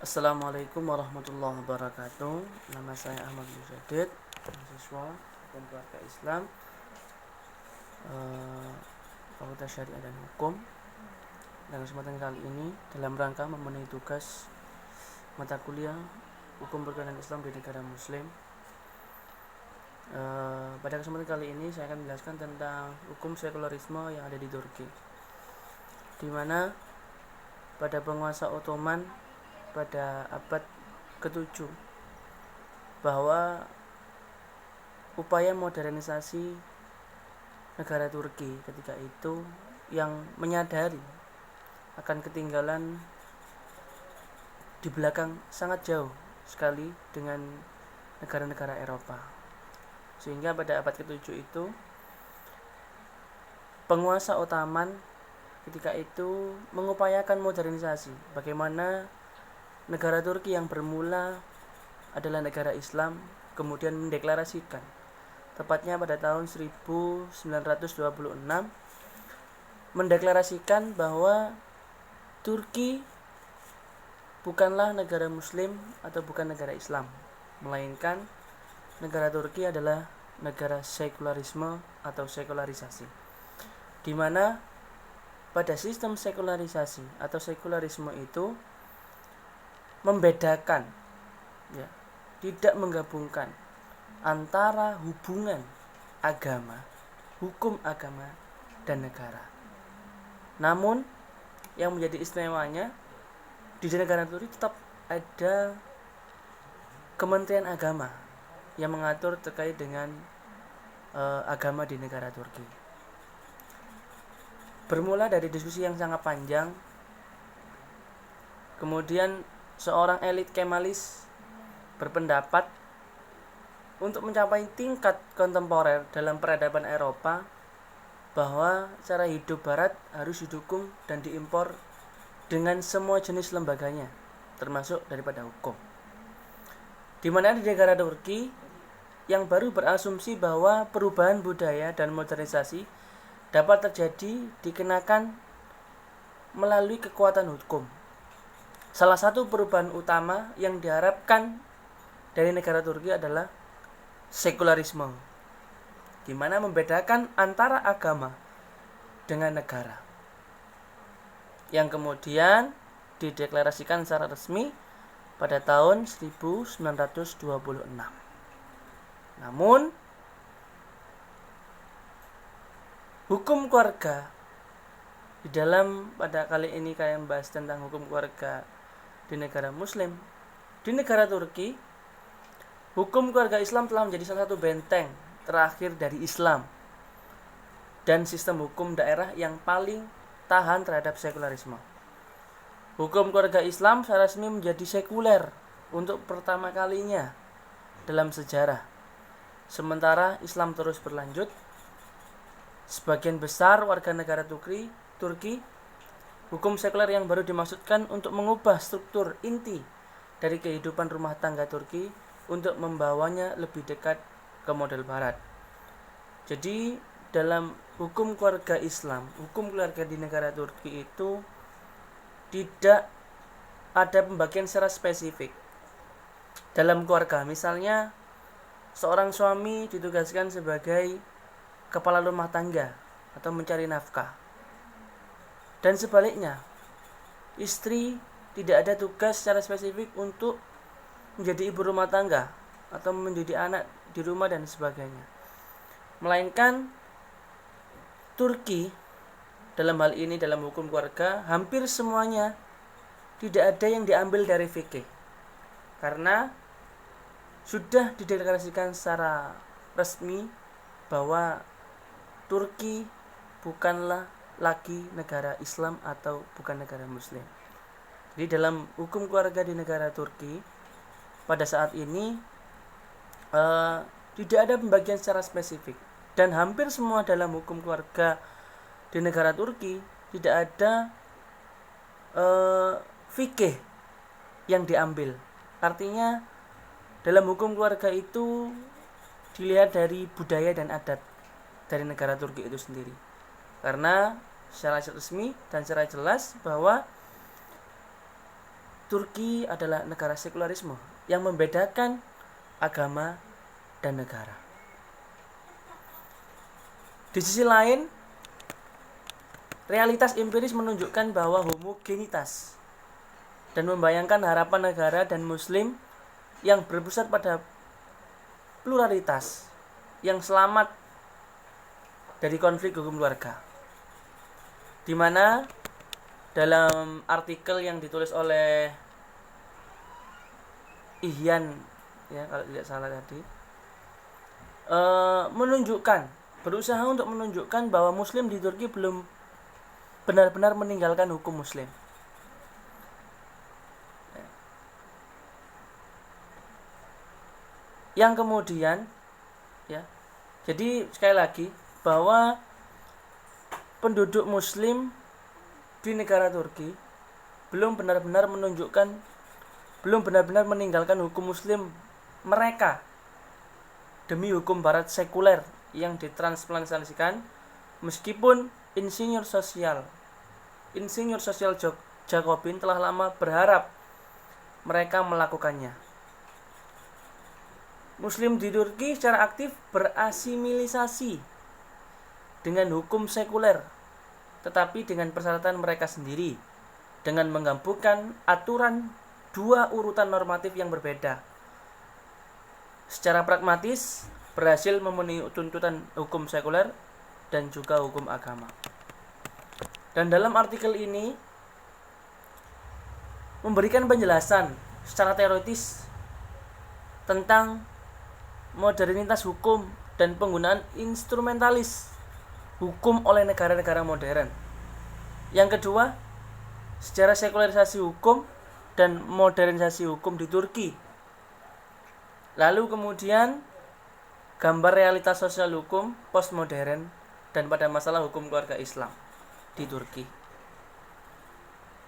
Assalamualaikum warahmatullahi wabarakatuh. Nama saya Ahmad Mujadid, mahasiswa Hukum Keluarga Islam, Fakultas Syariah dan Hukum. Dan kesempatan kali ini dalam rangka memenuhi tugas mata kuliah Hukum Perkeluargaan Islam di negara Muslim. Pada kesempatan kali ini saya akan menjelaskan tentang hukum sekularisme yang ada di Turki, di mana pada penguasa Ottoman pada abad ke-7 bahwa upaya modernisasi negara Turki ketika itu yang menyadari akan ketinggalan di belakang sangat jauh sekali dengan negara-negara Eropa, sehingga pada abad ke-7 itu penguasa Ottoman ketika itu mengupayakan modernisasi, bagaimana negara Turki yang bermula adalah negara Islam kemudian mendeklarasikan, tepatnya pada tahun 1926, mendeklarasikan bahwa Turki bukanlah negara Muslim atau bukan negara Islam, melainkan negara Turki adalah negara sekularisme atau sekularisasi, di mana pada sistem sekularisasi atau sekularisme itu membedakan, tidak menggabungkan antara hubungan agama, hukum agama, dan negara. Namun yang menjadi istimewanya di negara Turki tetap ada Kementerian Agama yang mengatur terkait dengan agama di negara Turki. Bermula dari diskusi yang sangat panjang, kemudian seorang elit Kemalis berpendapat untuk mencapai tingkat kontemporer dalam peradaban Eropa bahwa cara hidup Barat harus didukung dan diimpor dengan semua jenis lembaganya, termasuk daripada hukum. Di mana di negara Turki yang baru berasumsi bahwa perubahan budaya dan modernisasi dapat terjadi dikenakan melalui kekuatan hukum. Salah satu perubahan utama yang diharapkan dari negara Turki adalah sekularisme, di mana membedakan antara agama dengan negara, yang kemudian dideklarasikan secara resmi pada tahun 1926. Namun, hukum keluarga di dalam pada kali ini kalian bahas tentang hukum keluarga di negara Muslim, di negara Turki, hukum keluarga Islam telah menjadi salah satu benteng terakhir dari Islam dan sistem hukum daerah yang paling tahan terhadap sekularisme. Hukum keluarga Islam secara resmi menjadi sekuler untuk pertama kalinya dalam sejarah. Sementara Islam terus berlanjut, sebagian besar warga negara Turki, hukum sekuler yang baru dimaksudkan untuk mengubah struktur inti dari kehidupan rumah tangga Turki untuk membawanya lebih dekat ke model Barat. Jadi dalam hukum keluarga Islam, hukum keluarga di negara Turki itu tidak ada pembagian secara spesifik. Dalam keluarga, misalnya seorang suami ditugaskan sebagai kepala rumah tangga atau mencari nafkah, dan sebaliknya, istri tidak ada tugas secara spesifik untuk menjadi ibu rumah tangga atau menjadi anak di rumah dan sebagainya. Melainkan Turki dalam hal ini, dalam hukum keluarga, hampir semuanya tidak ada yang diambil dari fikih, karena sudah dideklarasikan secara resmi bahwa Turki bukanlah lagi negara Islam atau bukan negara Muslim. Jadi dalam hukum keluarga di negara Turki pada saat ini tidak ada pembagian secara spesifik, dan hampir semua dalam hukum keluarga di negara Turki tidak ada fikih yang diambil. Artinya dalam hukum keluarga itu dilihat dari budaya dan adat dari negara Turki itu sendiri, karena secara resmi dan secara jelas bahwa Turki adalah negara sekularisme yang membedakan agama dan negara. Di sisi lain, realitas empiris menunjukkan bahwa homogenitas dan membayangkan harapan negara dan muslim yang berpusat pada pluralitas yang selamat dari konflik hukum keluarga. Di mana dalam artikel yang ditulis oleh Ihyan, ya kalau tidak salah tadi, berusaha untuk menunjukkan bahwa muslim di Turki belum benar-benar meninggalkan hukum muslim. Yang kemudian, ya, jadi sekali lagi bahwa penduduk muslim di negara Turki belum benar-benar meninggalkan hukum muslim mereka demi hukum barat sekuler yang ditransplantasikan, meskipun insinyur sosial Jacobin telah lama berharap mereka melakukannya. Muslim di Turki secara aktif berasimilisasi dengan hukum sekuler, tetapi dengan persyaratan mereka sendiri, dengan menggabungkan aturan dua urutan normatif yang berbeda. Secara pragmatis, berhasil memenuhi tuntutan hukum sekuler dan juga hukum agama. Dan dalam artikel ini memberikan penjelasan secara teoritis tentang modernitas hukum dan penggunaan instrumentalis hukum oleh negara-negara modern. Yang kedua, sejarah sekularisasi hukum dan modernisasi hukum di Turki. Lalu kemudian gambar realitas sosial hukum postmodern dan pada masalah hukum keluarga Islam di Turki.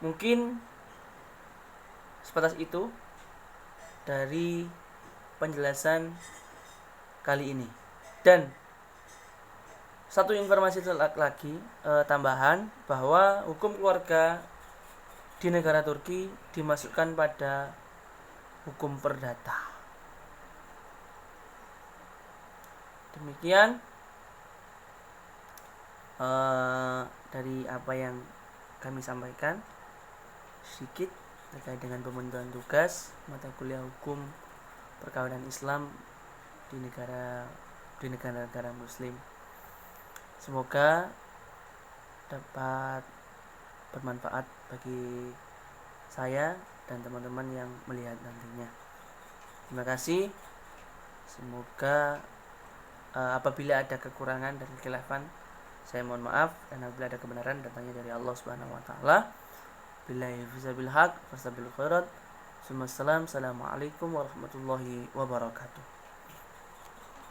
Mungkin sebatas itu dari penjelasan kali ini. Dan satu informasi lagi tambahan, bahwa hukum keluarga di negara Turki dimasukkan pada hukum perdata. Demikian dari apa yang kami sampaikan sedikit terkait dengan pembentukan tugas mata kuliah hukum perkawinan Islam di negara-negara Muslim. Semoga dapat bermanfaat bagi saya dan teman-teman yang melihat nantinya. Terima kasih. Semoga apabila ada kekurangan dan kekhilafan, saya mohon maaf, dan apabila ada kebenaran datangnya dari Allah Subhanahu wa taala. Billahi fisabil haq, fastabil khairat. Assalamualaikum warahmatullahi wabarakatuh.